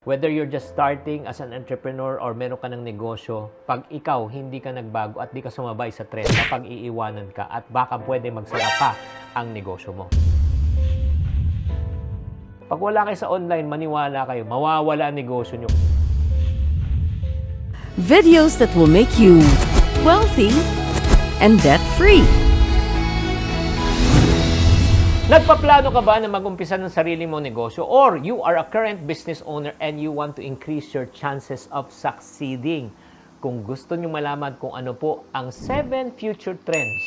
Whether you're just starting as an entrepreneur or meron ka ng negosyo, pag ikaw hindi ka nagbago at di ka sumabay sa trend, mapag-iiwanan ka at baka pwede magsara pa ang negosyo mo. Pag wala kayo sa online, maniwala kayo, mawawala ang negosyo nyo. Videos that will make you wealthy and debt-free. Nagpaplano ka ba na mag-umpisa ng sarili mong negosyo? Or you are a current business owner and you want to increase your chances of succeeding? Kung gusto nyo malaman kung ano po ang 7 future trends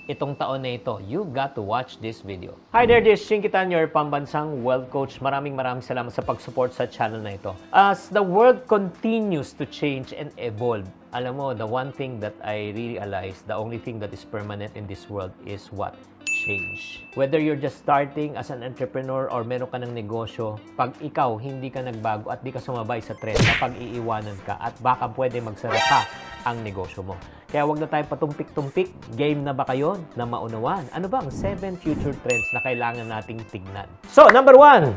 itong taon na ito, you got to watch this video. Hi there, this is Shinkitan, your pambansang wealth coach. Maraming salamat sa pag-support sa channel na ito. As the world continues to change and evolve, alam mo, the one thing that I realized, the only thing that is permanent in this world is what? Change. Whether you're just starting as an entrepreneur or meron ka ng negosyo, pag ikaw hindi ka nagbago at di ka sumabay sa trend, mapag-iiwanan ka at baka pwede magsara pa ang negosyo mo. Kaya wag na tayo patumpik-tumpik. Game na ba kayo na maunawan? Ano ba ang 7 future trends na kailangan nating tignan? So, number 1.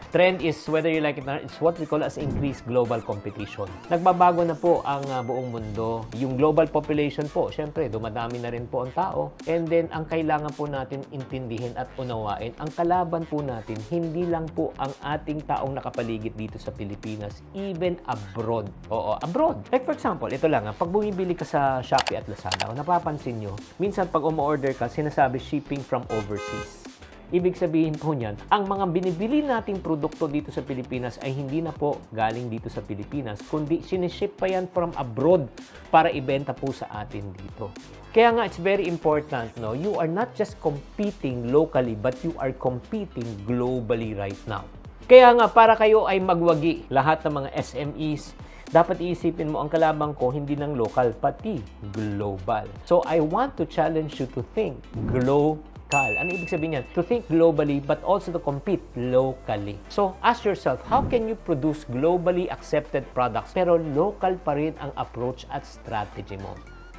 Trend is, whether you like it or not, it's what we call as increased global competition. Nagbabago na po ang buong mundo. Yung global population po, syempre, dumadami na rin po ang tao. And then, ang kailangan po natin intindihin at unawain, ang kalaban po natin, hindi lang po ang ating taong nakapaligid dito sa Pilipinas, even abroad. Oo, abroad. Like for example, ito lang, pag bumibili ka sa Shopee at Lazada, napapansin nyo, minsan pag umu-order ka, sinasabi shipping from overseas. Ibig sabihin po niyan, ang mga binibili nating produkto dito sa Pilipinas ay hindi na po galing dito sa Pilipinas, kundi siniship pa yan from abroad para ibenta po sa atin dito. Kaya nga, it's very important, no? You are not just competing locally, but you are competing globally right now. Kaya nga, para kayo ay magwagi lahat ng mga SMEs, dapat iisipin mo ang kalabang ko hindi ng local, pati global. So, I want to challenge you to think global. Ano ibig sabihin niyan? To think globally but also to compete locally. So, ask yourself, how can you produce globally accepted products pero local pa rin ang approach at strategy mo?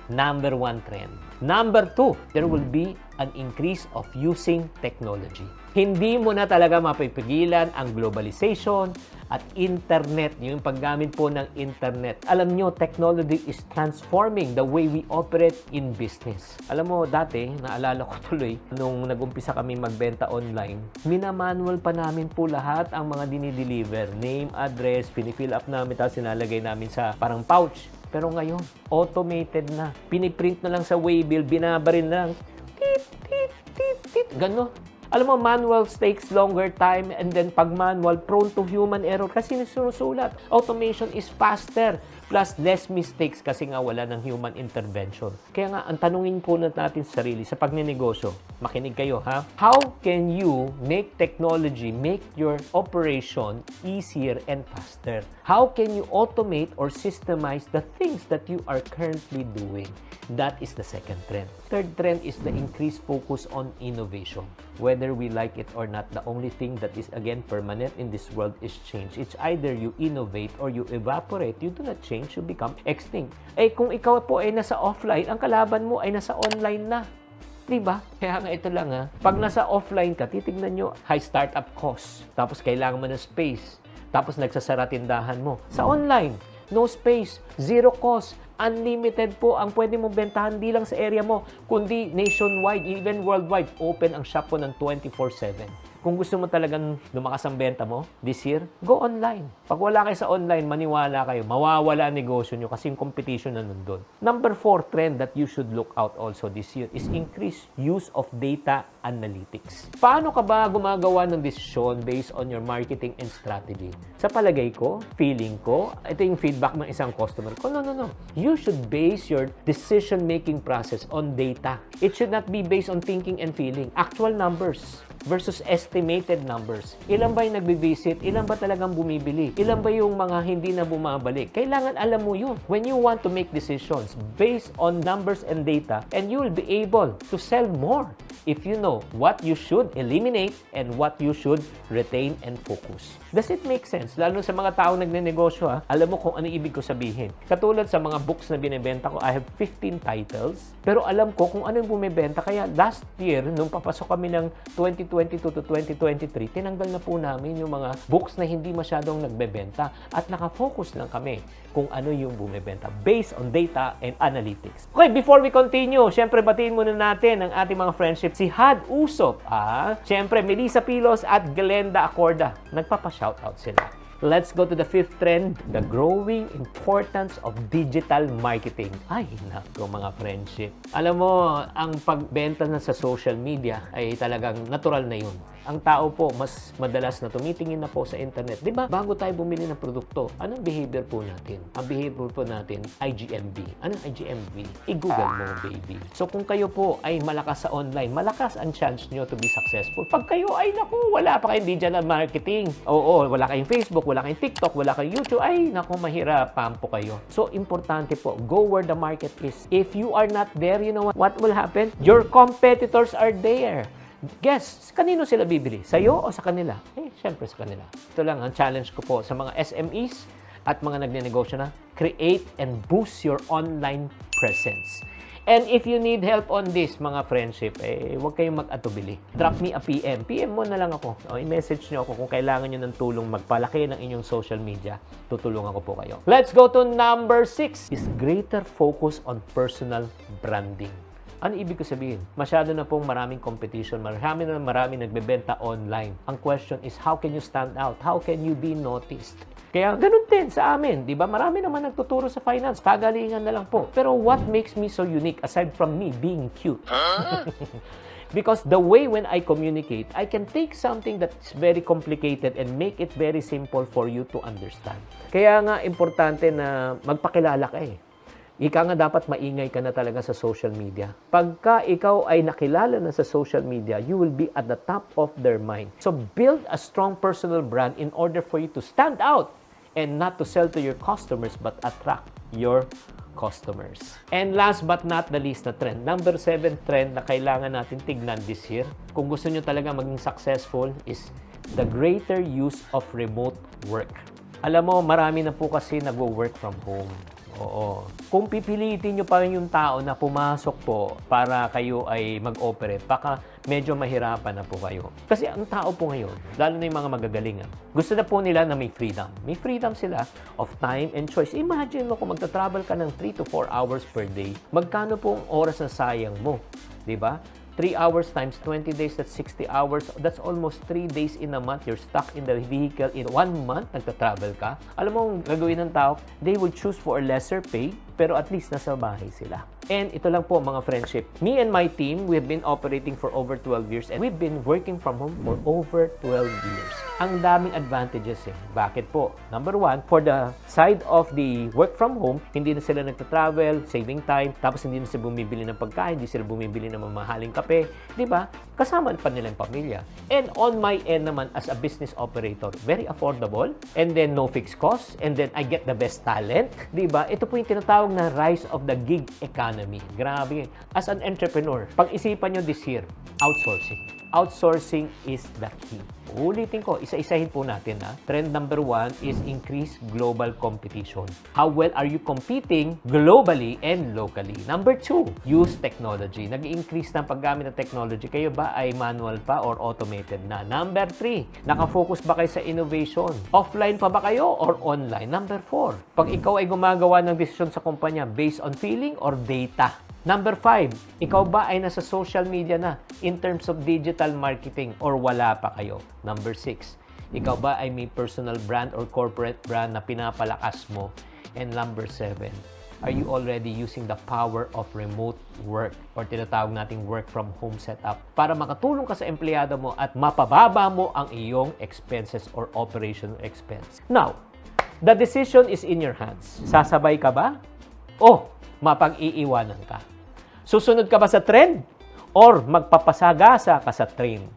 Number 1 trend. Number 2, there will be an increase of using technology. Hindi mo na talaga mapipigilan ang globalization at internet, yung paggamit po ng internet. Alam nyo, technology is transforming the way we operate in business. Alam mo, dati, naalala ko tuloy, nung nag-umpisa kami magbenta online, minamanual pa namin po lahat ang mga dinideliver. Name, address, pinifill up namin, tapos sinalagay namin sa parang pouch. Pero ngayon, automated na. Piniprint na lang sa waybill, binabaril na lang. Tit, tit, tit, tit. Gano'n. Alam mo, manual takes longer time and then pag manual, prone to human error kasi sinusulat. Automation is faster plus less mistakes kasi nga wala ng human intervention. Kaya nga, ang tanungin po natin sa sarili sa pagninegosyo, makinig kayo ha, how can you make technology make your operation easier and faster? How can you automate or systemize the things that you are currently doing? That is the second trend. Third trend is the increased focus on innovation. Whether we like it or not, the only thing that is again permanent in this world is change. It's either you innovate or you evaporate. You do not change, you become extinct. Eh kung ikaw po ay nasa offline, ang kalaban mo ay nasa online na. Diba? Kaya nga ito lang ha. Pag nasa offline ka, titignan nyo, high startup cost. Tapos kailangan mo ng space. Tapos nagsasara tindahan mo. Sa online, no space, zero cost. Unlimited po ang pwede mong bentahan di lang sa area mo, kundi nationwide, even worldwide. Open ang shop mo ng 24/7. Kung gusto mo talagang lumakas ang benta mo this year, go online. Pag wala kayo sa online, maniwala kayo, mawawala ang negosyo nyo kasi yung competition na nandun. Number 4 trend that you should look out also this year is increased use of data analytics. Paano ka ba gumagawa ng desisyon based on your marketing and strategy? Sa palagay ko, feeling ko, ito yung feedback ng isang customer ko, no. You should base your decision-making process on data. It should not be based on thinking and feeling. Actual numbers versus estimated numbers. Ilan ba yung nagbi-visit? Ilan ba talagang bumibili? Ilan ba yung mga hindi na bumabalik? Kailangan alam mo yun. When you want to make decisions based on numbers and data, and you will be able to sell more if you know know what you should eliminate and what you should retain and focus. Does it make sense? Lalo sa mga taong nagnenegosyo, alam mo kung ano ibig ko sabihin. Katulad sa mga books na binibenta ko, I have 15 titles, pero alam ko kung ano yung bumibenta. Kaya last year, nung papasok kami ng 2022 to 2023, tinanggal na po namin yung mga books na hindi masyadong nagbebenta at nakafocus lang kami kung ano yung bumibenta based on data and analytics. Okay, before we continue, syempre batiin muna natin ang ating mga friendship. Si Had Usop, syempre Melissa Pilos at Glenda Acorda. Nagpapa-shoutout sila. Let's go to the fifth trend, the growing importance of digital marketing. Ay, nako mga friendship. Alam mo, ang pagbenta na sa social media ay talagang natural na yun. Ang tao po, mas madalas na tumitingin na po sa internet. Di ba? Bago tayo bumili ng produkto, anong behavior po natin? Ang behavior po natin, IGMB. Anong IGMB? I-Google mo, baby. So kung kayo po ay malakas sa online, malakas ang chance nyo to be successful. Pag kayo ay, naku, wala pa kayong digital marketing. Oo, wala kayong Facebook, wala kayong TikTok, wala kayong YouTube, ay, naku, mahirapan po kayo. So, importante po, go where the market is. If you are not there, you know what will happen? Your competitors are there. Guess, kanino sila bibili? Sa'yo o sa kanila? Syempre sa kanila. Ito lang ang challenge ko po sa mga SMEs at mga nagnenegosyo na, create and boost your online presence. And if you need help on this, mga friendship, huwag kayong mag-atubili. Drop me a PM. PM mo na lang ako. O, i-message nyo ako kung kailangan nyo ng tulong magpalaki ng inyong social media. Tutulungan ko po kayo. Let's go to number 6. Is greater focus on personal branding. Ano ibig ko sabihin? Masyado na pong maraming competition, maraming nagbebenta online. Ang question is, how can you stand out? How can you be noticed? Kaya ganun din sa amin, di ba? Marami naman nagtuturo sa finance, kagalingan na lang po. Pero what makes me so unique aside from me being cute? Because the way when I communicate, I can take something that's very complicated and make it very simple for you to understand. Kaya nga importante na magpakilala ka Ika nga dapat maingay ka na talaga sa social media. Pagka ikaw ay nakilala na sa social media, you will be at the top of their mind. So build a strong personal brand in order for you to stand out and not to sell to your customers but attract your customers. And last but not the least na trend, number 7 trend na kailangan natin tignan this year, kung gusto nyo talaga maging successful, is the greater use of remote work. Alam mo, marami na po kasi nagwo-work from home. Oo. Kung pipilitin nyo pa yung tao na pumasok po para kayo ay mag-operate, baka medyo mahirapan na po kayo. Kasi ang tao po ngayon, lalo na yung mga magagalingan, gusto na po nila na may freedom. May freedom sila of time and choice. Imagine mo kung magta-travel ka ng 3 to 4 hours per day, magkano po ang oras na sayang mo? Diba? 3 hours times 20 days, that's 60 hours. That's almost 3 days in a month. You're stuck in the vehicle in 1 month, nagta-travel ka. Alam mo, ang gagawin ng tao, they would choose for a lesser pay, pero at least nasa bahay sila. And ito lang po mga friendship. Me and my team, we've been operating for over 12 years and we've been working from home for over 12 years. Ang daming advantages Bakit po? Number 1, for the side of the work from home, hindi na sila nagta-travel, saving time, tapos hindi na sila bumibili ng pagkain, hindi sila bumibili ng mamahaling kape. Di ba? Kasama pa nila yung pamilya. And on my end naman, as a business operator, very affordable, and then no fixed costs, and then I get the best talent. Di ba? Ito po yung tinatawag na rise of the gig economy. Grabe. As an entrepreneur, pag-isipan nyo this year, outsourcing. Outsourcing is the key. Ulitin ko, isa-isahin po natin. Trend number 1 is increase global competition. How well are you competing globally and locally? Number 2, use technology. Nag-increase ng paggamit ng technology. Kayo ba ay manual pa or automated na? Number 3, nakafocus ba kayo sa innovation? Offline pa ba kayo or online? Number 4, pag ikaw ay gumagawa ng desisyon sa kumpanya based on feeling or data? Number 5, ikaw ba ay nasa social media na in terms of digital marketing or wala pa kayo? Number 6, ikaw ba ay may personal brand or corporate brand na pinapalakas mo? And number 7, are you already using the power of remote work or tinatawag nating work from home setup para makatulong ka sa empleyado mo at mapababa mo ang iyong expenses or operational expense? Now, the decision is in your hands. Sasabay ka ba? O mapag-iiwanan ka? Susunod ka ba sa trend? Or magpapasagasa ka sa train?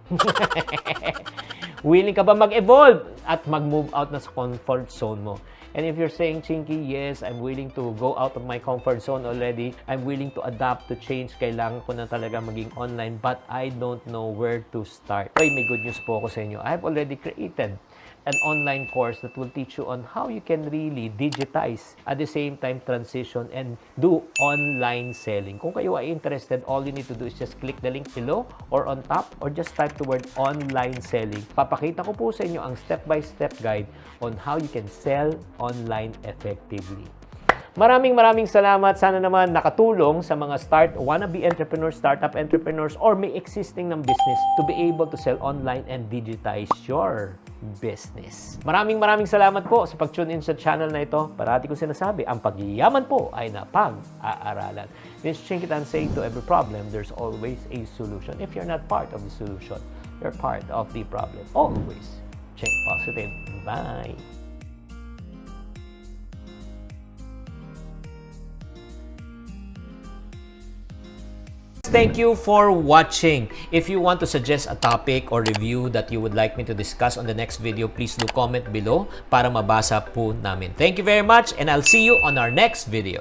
Willing ka ba mag-evolve at mag-move out na sa comfort zone mo? And if you're saying, Chinky, yes, I'm willing to go out of my comfort zone already. I'm willing to adapt to change. Kailangan ko na talaga maging online, but I don't know where to start. Ay, may good news po ako sa inyo. I've already created an online course that will teach you on how you can really digitize, at the same time transition and do online selling. Kung kayo ay interested, all you need to do is just click the link below or on top or just type the word online selling. Papakita ko po sa inyo ang step-by-step guide on how you can sell online effectively. Maraming salamat. Sana naman nakatulong sa mga wannabe entrepreneurs, startup entrepreneurs, or may existing ng business to be able to sell online and digitize your business. Maraming salamat po sa pag-tune in sa channel na ito. Parati ko sinasabi, ang pagyayaman po ay napag-aaralan. This is Chinkitan saying to every problem, there's always a solution. If you're not part of the solution, you're part of the problem. Always think positive. Bye! Thank you for watching. If you want to suggest a topic or review that you would like me to discuss on the next video, please do comment below para mabasa po namin. Thank you very much and I'll see you on our next video.